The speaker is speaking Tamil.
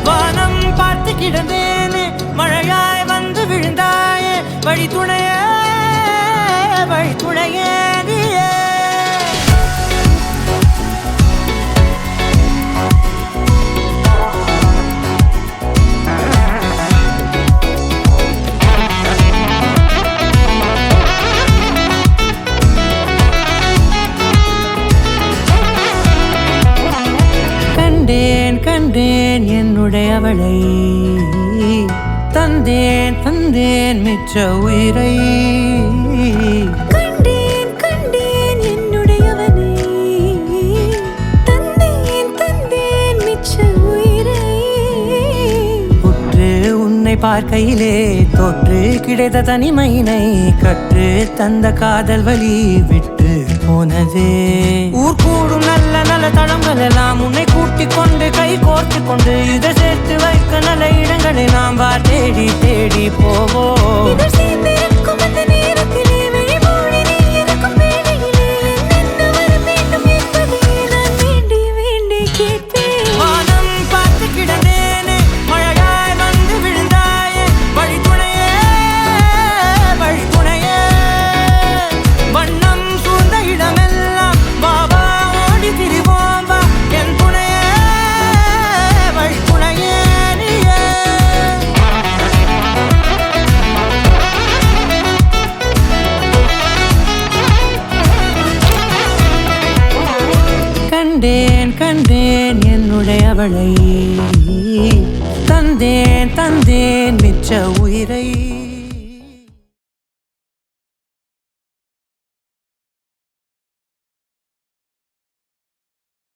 வானம் பார்த்து கிடந்தேனே, மழையாய் வந்து விழுந்தாயே, வழி துணையே நீயே. கண்டேன் என்னுடையவளை, தந்தேன் மிச்ச உயிரை. கண்டேன் என்னுடையவனை, தந்தேன் மிச்ச உயிரை. உற்று உன்னை பார்க்கையிலே தொற்று கிடைத்த தனிமையினை கற்று தந்த காதல் வழி விட்டு போனதே. ஊர் கூடும் நல்ல நல்ல தளங்கள் எல்லாம் உன்னை கூட்டிக் கொண்டு கை கோர்த்து கொண்டு இதை சேர்த்து வைக்க நல்ல இடங்களை நாம் தேடி தேடி போவோம். வானம் பார்த்து கிடந்தேனே, மழையாய் வந்து விழுந்தாயே, வழி துணையே. வண்ணம் சூழ்ந்த இடமெல்லாம் பாபா ஓடி திரிவோம் வா, என் துணையே வழி துணையே நீயே. கண்டேன் என்னுடையவளை, தந்தேன் மிச்ச உயிரை.